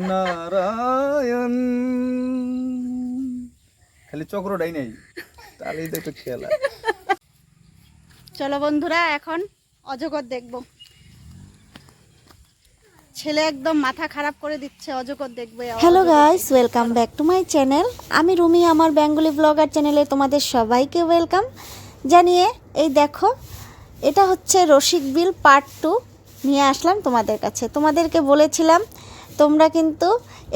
নারায়ণ খালি চক্রটাই নেই, তাহলেই তো একটু খেলা। চলো বন্ধুরা, এখন অজগর দেখব। ছেলে একদম মাথা খারাপ করে দিচ্ছে, অজগর দেখবে। Hello guys, welcome back to my channel. আমি রুমি, আমার বেঙ্গলি ব্লগার চ্যানেলে তোমাদের সবাইকে ওয়েলকাম জানিয়ে এই দেখো, এটা হচ্ছে রসিকবিল পার্ট 2 নিয়ে আসলাম তোমাদের কাছে। তোমাদেরকে বলেছিলাম তোমরা কিন্তু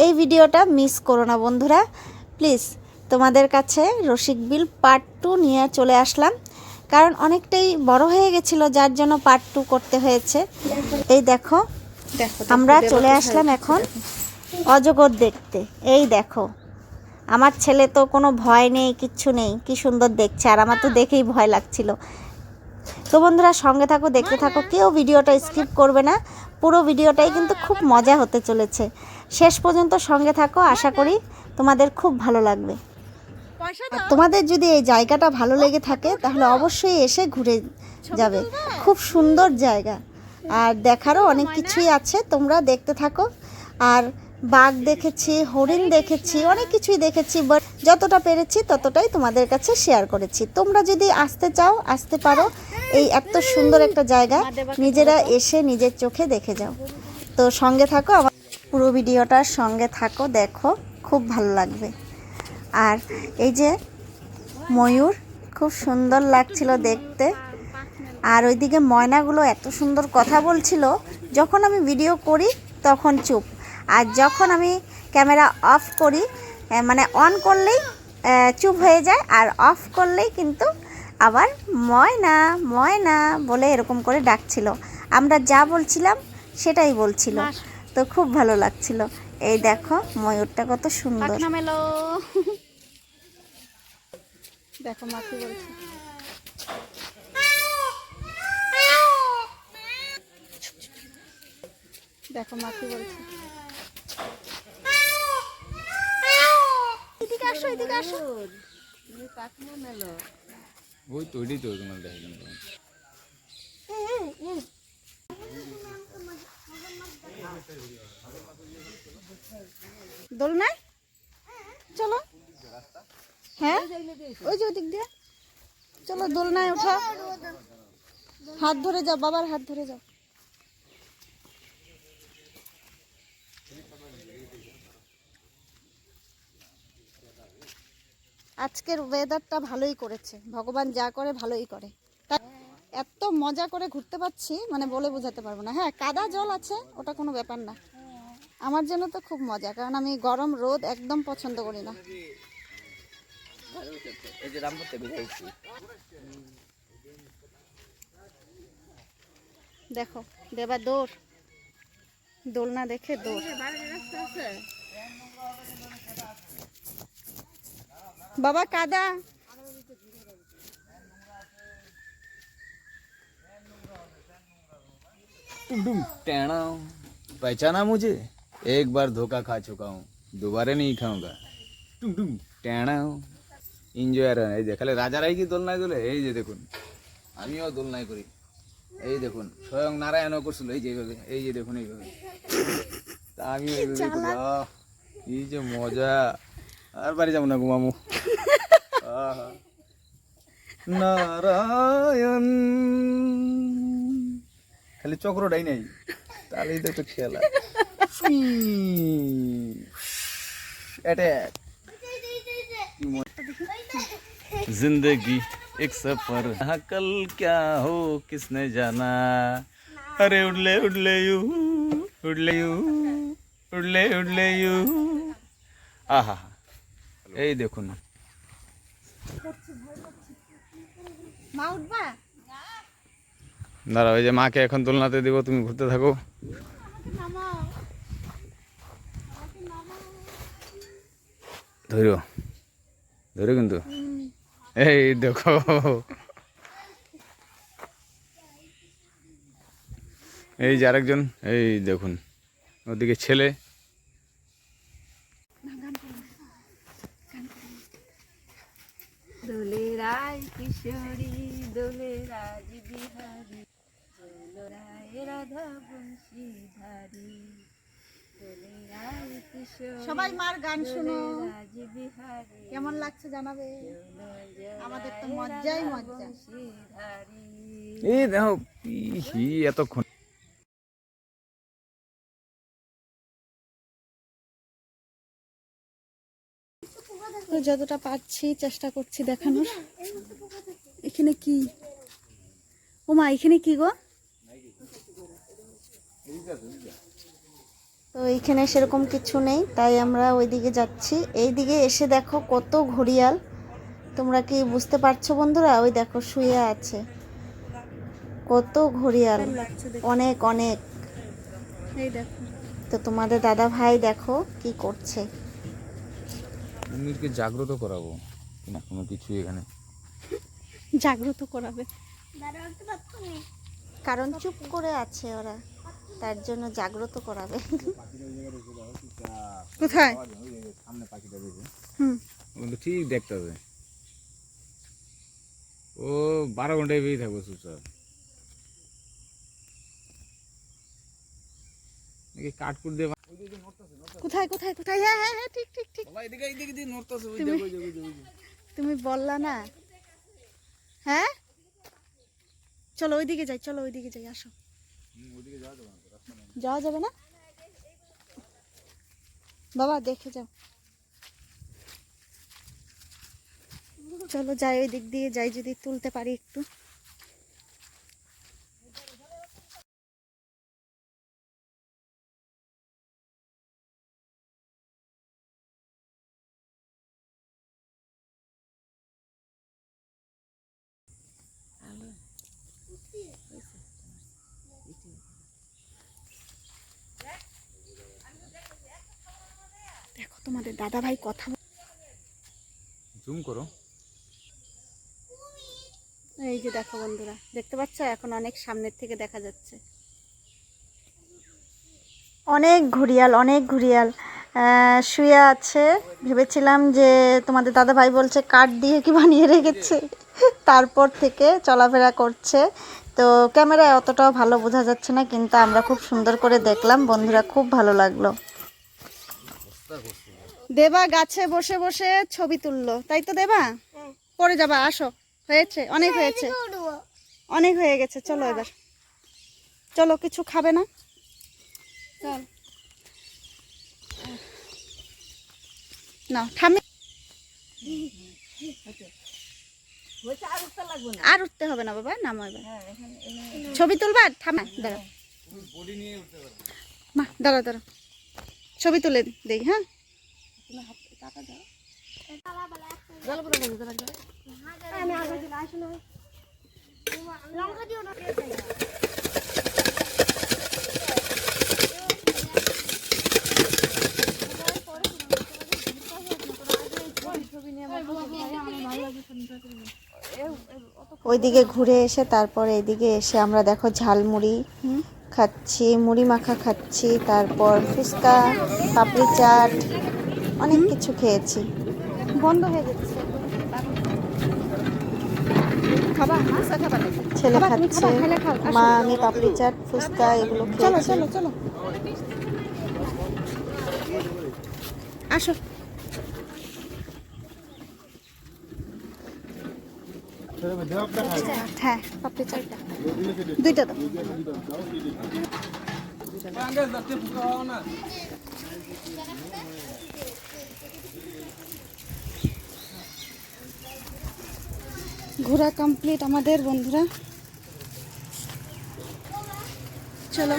এই ভিডিওটা মিস করো না বন্ধুরা, প্লিজ। তোমাদের কাছে রসিকবিল পার্ট 2 নিয়ে চলে আসলাম, কারণ অনেকটাই বড় হয়ে গেছিলো, যার জন্য পার্ট 2 করতে হয়েছে। এই দেখো, আমরা চলে আসলাম এখন অজগর দেখতে। এই দেখো, আমার ছেলে তো কোনো ভয় নেই, কিচ্ছু নেই, কি সুন্দর দেখছে, আর আমার তো দেখেই ভয় লাগছিল। তো বন্ধুরা সঙ্গে থাকো, দেখতে থাকো, কেউ ভিডিওটা স্কিপ করবে না। পুরো ভিডিওটাই কিন্তু খুব মজা হতে চলেছে। শেষ পর্যন্ত সঙ্গে থাকো, আশা করি তোমাদের খুব ভালো লাগবে। আর তোমাদের যদি এই জায়গাটা ভালো লেগে থাকে তাহলে অবশ্যই এসে ঘুরে যাবে। খুব সুন্দর জায়গা, আর দেখারও অনেক কিছুই আছে, তোমরা দেখতে থাকো। আর বাঘ দেখেছি, হরিণ দেখেছি, অনেক কিছুই দেখেছি, বাট যতটা পেরেছি ততটাই তোমাদের কাছে শেয়ার করেছি। তোমরা যদি আসতে চাও আসতে পারো, এই এত সুন্দর একটা জায়গা নিজেরা এসে নিজের চোখে দেখে যাও। তো সঙ্গে থাকো, আমার পুরো ভিডিওটার সঙ্গে থাকো, দেখো, খুব ভালো লাগবে। আর এই যে ময়ূর, খুব সুন্দর লাগছিল দেখতে। আর ওইদিকে ময়নাগুলো এত সুন্দর কথা বলছিল, যখন আমি ভিডিও করি তখন চুপ, আর যখন আমি ক্যামেরা অফ করি, মানে অন করলেই চুপ হয়ে যায়, আর অফ করলেই কিন্তু আবার ময়না ময়না বলে এরকম করে ডাকছিল। আমরা যা বলছিলাম সেটাই বলছিল, তো খুব ভালো লাগছিল। এই দেখো ময়ূরটা কত সুন্দর। দেখো মাছি বলছে, দেখো মাছি বলছে, এদিকে আসো, এদিকে আসো। ওই তৈরি তো তোমার দেখেন দোল নাই, চলো। হ্যাঁ ওই যে ওদিক দিয়ে চলো, দোলনায় ওঠা। হাত ধরে যাও, বাবার হাত ধরে যাও। আজকের ওয়েদারটা ভালোই করেছে, ভগবান যা করে ভালোই করে। তাই এত মজা করে ঘুরতে পারছি, মানে বলে বোঝাতে পারবো না। হ্যাঁ, কাদা জল আছে, ওটা কোনো ব্যাপার না। আমার জন্য তো খুব মজা, কারণ আমি গরম রোদ একদম পছন্দ করি না। দেখো দেবা দৌড়, দোলনা দেখে দৌড়। বাবা কাদা, टेढ़ा पहचाना मुझे? एक बार धोखा खा चुका हूँ, दोबारा नहीं खाऊंगा। টুং টুং টেড়া এনজয়ার। এই যে খালি রাজারাই কি দোলনায় দোলে, এই যে দেখুন আমিও দোলনায় করি। এই দেখুন স্বয়ং নারায়ণও করছিল, এই যে এইভাবে, এই যে দেখুন এইভাবে, তা আমিও এইভাবে করি। এই যে মজা, আর বাড়ি যাবো না ঘুমামু। নারায়ণ খালি চক্রটাই নেই, তাহলেই তো একটু খেলা। अटैक। जिंदगी एक सफर, हाँ कल क्या हो किसने जाना। अरे उड़ले उड़ले यू, उड़ले यू, उड़ले उड़ले यू। आहा, এই দেখুন। মা উঠবা? দাঁড়াও, এই যে মাকে এখন দোলনাতে দিব, তুমি ঘুরতে থাকো। ধরো ধরো কিন্তু, এই দেখো, এই যে আরেকজন, এই দেখুন ওদিকে ছেলে। দোলে রায় কিশোরী, দোলে রাজ বিহারী, দোল রায় সবাই মার গান শুনো, কেমন লাগছে জানাবে। আমাদের তো মজ্জাই মজ্জা। এই দেখো এতক্ষণ তো যতটা পারছি চেষ্টা করছি দেখানোর। এখানে কি, ও মা এখানে কি গো? তো এইখানে সেরকম কিছু নেই, তাই আমরা ওইদিকে যাচ্ছি। এইদিকে এসে দেখো কত ঘড়িয়াল, তোমরা কি বুঝতে পারছো বন্ধুরা? ওই দেখো শুয়ে আছে কত ঘড়িয়াল, অনেক অনেক। এই দেখো, তো তোমাদের দাদা ভাই দেখো কি করছে। কুমিরকে জাগ্রত করাবো না কোনো কিছু এখানে। জাগ্রত করাবে কারণ চুপ করে আছে ওরা, তার জন্য জাগ্রত করাবে। কোথায়? সামনে পাখিটা দেখে হুম, কিন্তু ঠিক দেখতে হবে। ও 12 ঘন্টায় বেরিয়ে থাকবো চুপচাপ। নাকি কাঠকুট দিয়ে কোথায় কোথায় কোথায়? হ্যাঁ হ্যাঁ হ্যাঁ, ঠিক ঠিক ঠিক। তুমি বললা না? হ্যাঁ চলো ওইদিকে যাই, চলো ওইদিকে যাই, আসো। যাওয়া যাবে না বাবা, দেখে যাও। চলো যাই, ওই দিক দিয়ে যাই, যদি তুলতে পারি একটু। দেখো তোমাদের দাদা ভাই কথা জুম করো। এই যে দেখো বন্ধুরা, দেখতে পাচ্ছ? এখন অনেক সামনের থেকে দেখা যাচ্ছে। অনেক ঘুরিয়াল, অনেক ঘুরিয়াল শুয়ে আছে। ভেবেছিলাম যে তোমাদের দাদা ভাই বলছে কাঠ দিয়ে কি বানিয়ে রেখেছে, তারপর থেকে চলাফেরা করছে। তো ক্যামেরায় অতটাও ভালো বোঝা যাচ্ছে না, কিন্তু আমরা খুব সুন্দর করে দেখলাম বন্ধুরা, খুব ভালো লাগলো। দেবা গাছে বসে বসে ছবি তুললো, তাই তো দেবা? পরে যাবা, আসো। হয়েছে, অনেক হয়েছে, অনেক হয়ে গেছে। চলো এবার চলো, কিছু খাবে না? চল না, থামি। আর উঠতে হবে না বাবা, নামো এবার। ছবি তুলবা? থামা, দাঁড়াও মা, দাঁড়াও দাঁড়াও, ছবি তুলে দেই। হ্যাঁ ওইদিকে ঘুরে এসে তারপর এইদিকে এসে আমরা দেখো ঝালমুড়ি খাচ্ছি, মুড়ি মাখা খাচ্ছি, তারপর ফুচকা, পাপড়ি চাট, অনেক কিছু খেয়েছি। বন্ধ হয়ে যাচ্ছে। ছেলে খাচ্ছে, মা আমি পাপড়ি চাট, ফুচকা এগুলো খেয়েছি। চলো চলো আসো। হ্যাঁ পাপড়ি চাটটা দুইটা দাও। ঘোরা কমপ্লিট আমাদের বন্ধুরা, চলো।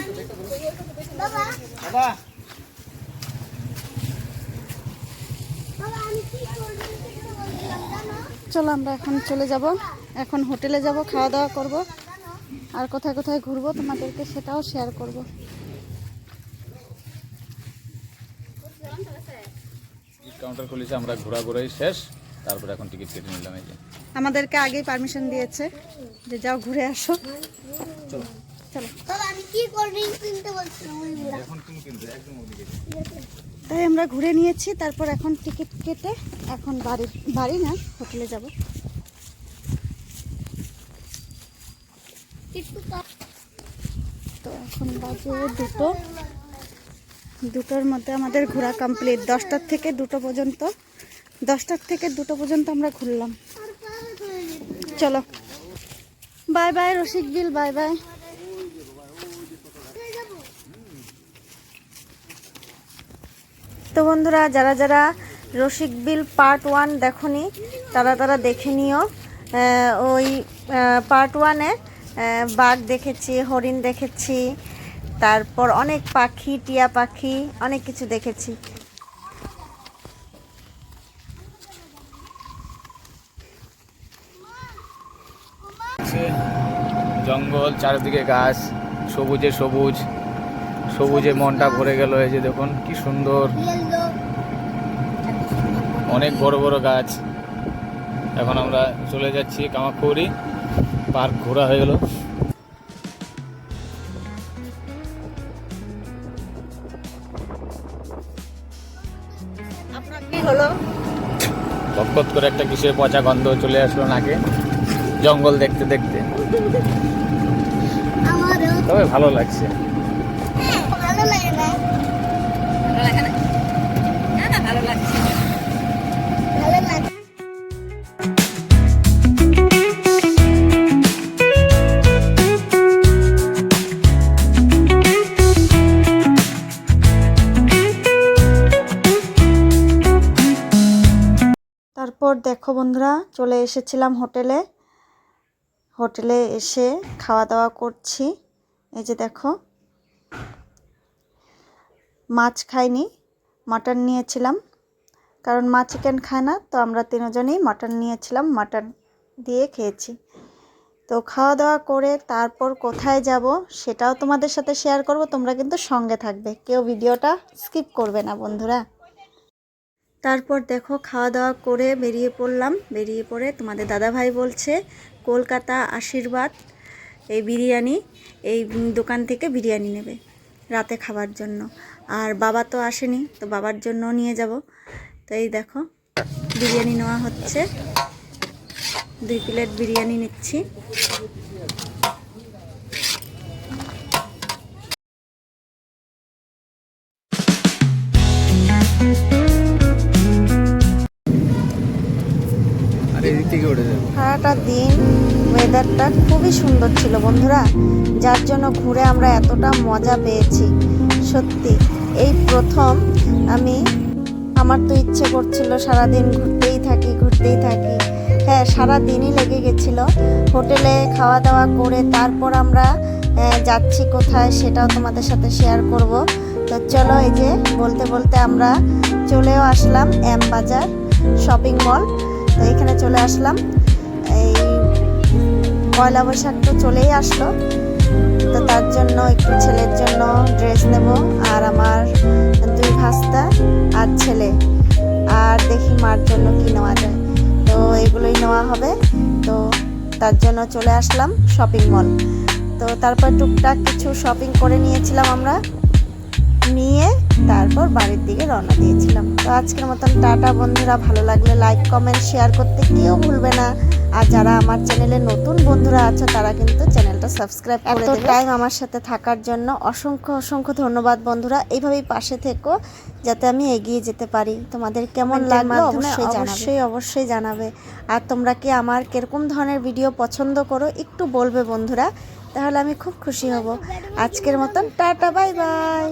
চলো আমরা এখন চলে যাব, এখন হোটেলে যাব, খাওয়া দাওয়া করব, আর কোথায় কোথায় ঘুরবো তোমাদেরকে সেটাও শেয়ার করব। কাউন্টার খুলেছে, আমরা ঘোরাঘুরাই শেষ, তারপর এখন টিকিট কেটে নিলাম। এই যে আমাদেরকে আগেই পারমিশন দিয়েছে যে যাও ঘুরে আসো। চলো চলো। তাই আমরা ঘুরে নিয়েছি, তারপর এখন টিকিট কেটে এখন বাড়ি না হোটেলে যাব। তো এখন বাজে 2টো, 2টোর মধ্যে আমাদের ঘোরা কমপ্লিট। 10টার থেকে 2টো পর্যন্ত, 10টার থেকে 2টো পর্যন্ত আমরা ঘুরলাম। চলো bye bye Rasikbil, bye bye. তো বন্ধুরা, যারা যারা রসিকবিল পার্ট 1 দেখনি তারা দেখে নিও। ওই পার্ট 1-এ বাঘ দেখেছি, হরিণ দেখেছি, তারপর অনেক পাখি, টিয়া পাখি, অনেক কিছু দেখেছি। জঙ্গল, চারিদিকে গাছ, সবুজে সবুজ, সবুজে মনটা ভরে গেল। এই যে দেখুন কি সুন্দর, অনেক বড় বড় গাছ। এখন আমরা চলে যাচ্ছি কামাখ্যাগুড়ি পার্ক, ঘোরা হয়ে গেল। কি হলো? বকবক করে একটা কিসের পচা গন্ধ চলে আসলো নাকে, জঙ্গল দেখতে দেখতে। তবে ভালো লাগছে। ভালো লাগে না? ভালো লাগে না? না, ভালো লাগছে। ভালো লাগছে। তারপর দেখো বন্ধুরা, চলে এসেছিলাম হোটেলে। হোটেলে এসে খাওয়া দাওয়া করছি। এই যে দেখো, মাছ খাইনি, মাটন নিয়েছিলাম, কারণ মা চিকেন খায় না। তো আমরা 3 জনেই মাটন নিয়েছিলাম, মাটন দিয়ে খেয়েছি। তো খাওয়া দাওয়া করে তারপর কোথায় যাব সেটাও তোমাদের সাথে শেয়ার করব। তোমরা কিন্তু সঙ্গে থাকবে, কেউ ভিডিওটা স্কিপ করবে না বন্ধুরা। তারপর দেখো, খাওয়া দাওয়া করে বেরিয়ে পড়লাম। বেরিয়ে পড়ে তোমাদের দাদাভাই বলছে কলকাতা আশীর্বাদ এই বিরিয়ানি, এই দোকান থেকে বিরিয়ানি নেবে রাতে খাবার জন্য। আর বাবা তো আসেনি, তো বাবার জন্য নিয়ে যাব। তো এই দেখো, বিরিয়ানি নেওয়া হচ্ছে, 2 প্লেট বিরিয়ানি নিচ্ছি। সারাটা দিন ওয়েদারটা খুবই সুন্দর ছিল বন্ধুরা, যার জন্য ঘুরে আমরা এতটা মজা পেয়েছি। সত্যি এই প্রথম আমার তো ইচ্ছে করছিল সারাদিন ঘুরতেই থাকি। হ্যাঁ, সারাদিনই লেগে গেছিল। হোটেলে খাওয়া দাওয়া করে তারপর আমরা যাচ্ছি কোথায় সেটাও তোমাদের সাথে শেয়ার করব। তো চলো, এই যে বলতে বলতে আমরা চলেও আসলাম এম বাজার শপিং মল। তো এখানে চলে আসলাম। এই পয়লা বৈশাখ তো চলেই আসলো, তো তার জন্য একটু ছেলের জন্য ড্রেস নেব, আর আমার 2 ভাস্তা আর ছেলে, আর দেখি মার জন্য কি নেওয়া যায়। তো এগুলোই নেওয়া হবে। তো তার জন্য চলে আসলাম শপিং মল। তো তারপর টুকটাক কিছু শপিং করে নিয়েছিলাম আমরা, নিয়ে তারপর বাড়ির দিকে রওনা দিয়েছিলাম। তো আজকের মতন টাটা বন্ধুরা। ভালো লাগলে লাইক, কমেন্ট, শেয়ার করতে কেউ ভুলবে না। আর যারা আমার চ্যানেলে নতুন বন্ধুরা আছো তারা কিন্তু চ্যানেলটা সাবস্ক্রাইব করে দেবে। এত টাইম আমার সাথে থাকার জন্য অসংখ্য ধন্যবাদ বন্ধুরা। এইভাবেই পাশে থেকো যাতে আমি এগিয়ে যেতে পারি। তোমাদের কেমন লাগলো অবশ্যই জানাবে। আর তোমরা কি আমার কিরকম ধরনের ভিডিও পছন্দ করো একটু বলবে বন্ধুরা, তাহলে আমি খুব খুশি হব। আজকের মতন টাটা, বাই বাই।